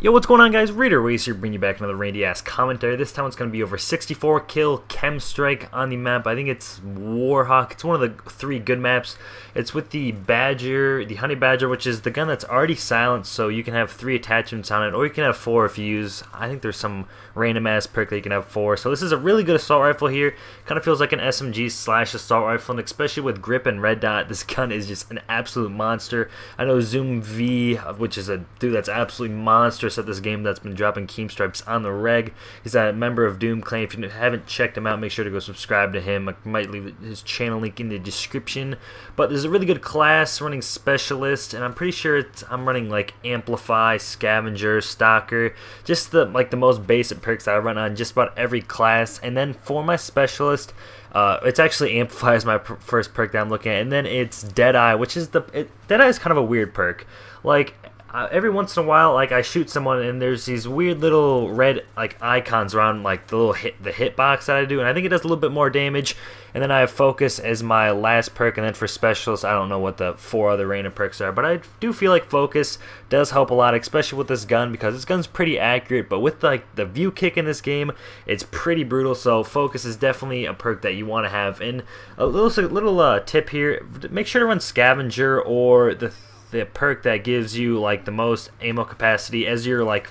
Yo, what's going on, guys? Raider Racer bringing you back another randy-ass commentary. This time it's going to be over 64 kill chem strike on the map. I think it's Warhawk. It's one of the three good maps. It's with the Badger, the Honey Badger, which is the gun that's already silenced, so you can have 3 attachments on it, or you can have 4 if you use, I think there's some random-ass perk that you can have 4. So this is a really good assault rifle here. Kind of feels like an SMG slash assault rifle, and especially with grip and red dot, this gun is just an absolute monster. I know Zoom V, which is a dude that's absolutely monstrous at this game, that's been dropping Keem stripes on the reg. He's a member of Doom Clan. If you haven't checked him out, make sure to go subscribe to him. I might leave his channel link in the description. But there's a really good class running Specialist, and I'm pretty sure I'm running like Amplify, Scavenger, Stalker, just the most basic perks I run on just about every class. And then for my Specialist, it's actually Amplify is my first perk that I'm looking at, and then it's Deadeye, which is Deadeye is kind of a weird perk. Like every once in a while, like I shoot someone and there's these weird little red like icons around like the hitbox that I do, and I think it does a little bit more damage. And then I have Focus as my last perk, and then for Specialist, I don't know what the 4 other random perks are, but I do feel like Focus does help a lot, especially with this gun, because this gun's pretty accurate, but with like the view kick in this game, it's pretty brutal. So Focus is definitely a perk that you want to have. And a little tip here: make sure to run Scavenger or the perk that gives you like the most ammo capacity as your like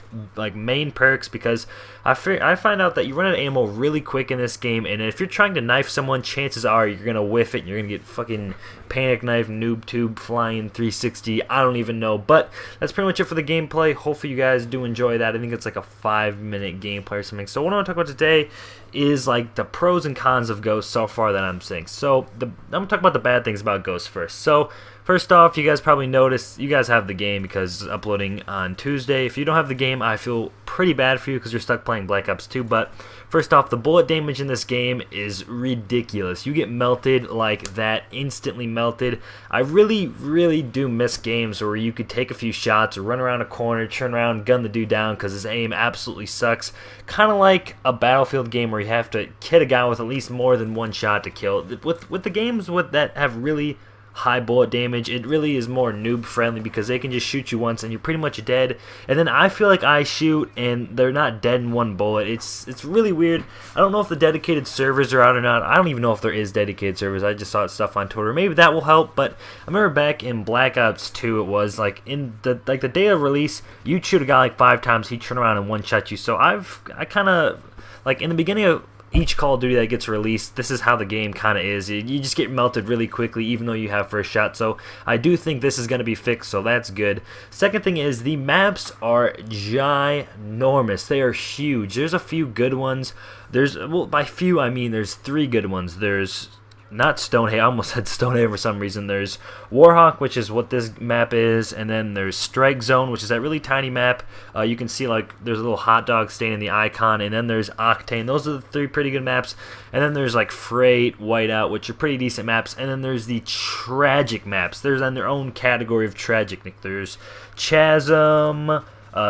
main perks, because I find out that you run out of ammo really quick in this game, and if you're trying to knife someone, chances are you're gonna whiff it and you're gonna get fucking panic knife, noob tube, flying 360, I don't even know. But that's pretty much it for the gameplay. Hopefully you guys do enjoy that. I think it's like a 5-minute gameplay or something. So what I want to talk about today is like the pros and cons of Ghost so far that I'm seeing. So I'm gonna talk about the bad things about Ghost first. So first off, you guys probably noticed, you guys have the game because it's uploading on Tuesday. If you don't have the game, I feel pretty bad for you because you're stuck playing Black Ops 2. But first off, the bullet damage in this game is ridiculous. You get melted like that, instantly melted. I really do miss games where you could take a few shots or run around a corner, turn around, gun the dude down, because his aim absolutely sucks. Kind of like a Battlefield game where you have to hit a guy with at least more than one shot to kill. With the games that have really high bullet damage, it really is more noob friendly because they can just shoot you once and you're pretty much dead. And then I feel like I shoot and they're not dead in one bullet. It's really weird. I don't know if the dedicated servers are out or not. I don't even know if there is dedicated servers. I just saw stuff on Twitter. Maybe that will help. But I remember back in Black Ops 2, it was like in the day of release, you'd shoot a guy like 5 times, he'd turn around and one shot you. So I kind of like in the beginning of each Call of Duty that gets released, this is how the game kind of is. You just get melted really quickly even though you have first shot. So I do think this is going to be fixed, so that's good. Second thing is the maps are ginormous. They are huge. There's a few good ones. Well, by few I mean there's 3 good ones. There's not Stonehenge, I almost said Stonehenge for some reason. There's Warhawk, which is what this map is, and then there's Strike Zone, which is that really tiny map. You can see like there's a little hot dog stain in the icon, and then there's Octane. Those are the 3 pretty good maps. And then there's like Freight, Whiteout, which are pretty decent maps. And then there's the tragic maps. There's on their own category of tragic. There's Chasm,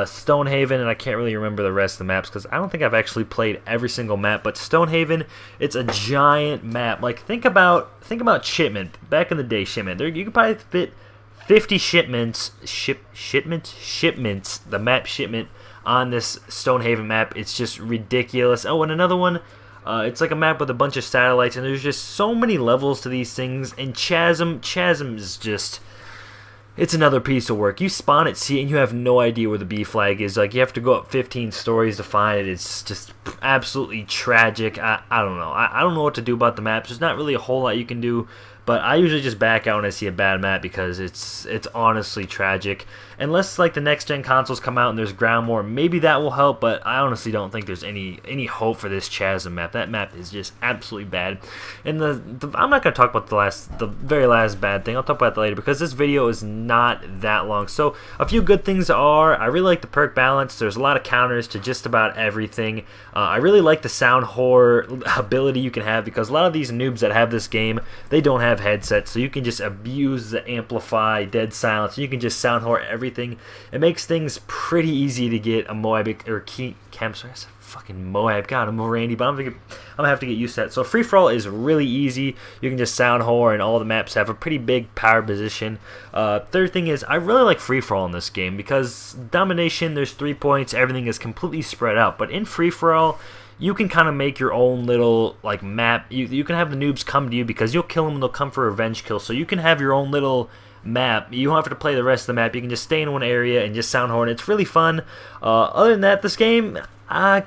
Stonehaven, and I can't really remember the rest of the maps because I don't think I've actually played every single map. But Stonehaven, it's a giant map. Like think about Shipment. Back in the day, Shipment. You could probably fit 50 shipments, the map Shipment on this Stonehaven map. It's just ridiculous. Oh, and another one. It's like a map with a bunch of satellites, and there's just so many levels to these things. And Chasm is just, it's another piece of work. You spawn at sea and you have no idea where the B flag is. Like you have to go up 15 stories to find it. It's just absolutely tragic. I don't know. I don't know what to do about the maps. There's not really a whole lot you can do. But I usually just back out when I see a bad map because it's honestly tragic. Unless like the next gen consoles come out and there's ground war, maybe that will help. But I honestly don't think there's any hope for this Chasm map. That map is just absolutely bad. And I'm not gonna talk about the very last bad thing. I'll talk about that later because this video is not that long. So a few good things are, I really like the perk balance. There's a lot of counters to just about everything. I really like the sound horror ability you can have because a lot of these noobs that have this game, they don't have headsets, so you can just abuse the Amplify, dead silence. You can just sound horror everything. It makes things pretty easy to get a Moabic or chem. fucking Moab. God, I'm a Randy, but I'm gonna have to get used to that. So free for all is really easy. You can just sound whore, and all the maps have a pretty big power position. Third thing is, I really like free for all in this game because domination, there's 3 points, everything is completely spread out. But in free for all, you can kind of make your own little like map. You can have the noobs come to you because you'll kill them and they'll come for revenge kills. So you can have your own little map. You don't have to play the rest of the map. You can just stay in one area and just sound horn. It's really fun. Other than that, this game, I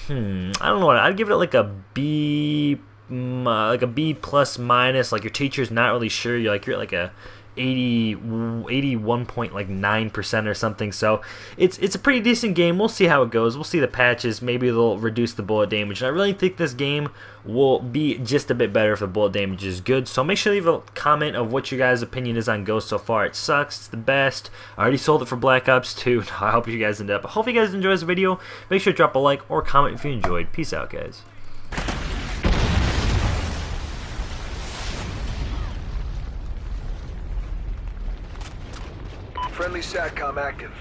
don't know. I'd give it like a B, like a B plus minus. Like your teacher's not really sure. You're at like a 81.9% or something. So it's a pretty decent game. We'll see how it goes. We'll see the patches. Maybe they'll reduce the bullet damage. And I really think this game will be just a bit better if the bullet damage is good. So make sure to leave a comment of what your guys' opinion is on Ghost so far. It sucks. It's the best. I already sold it for Black Ops 2. I hope you guys end up. I hope you guys enjoy this video. Make sure to drop a like or comment if you enjoyed. Peace out, guys. Friendly SATCOM active.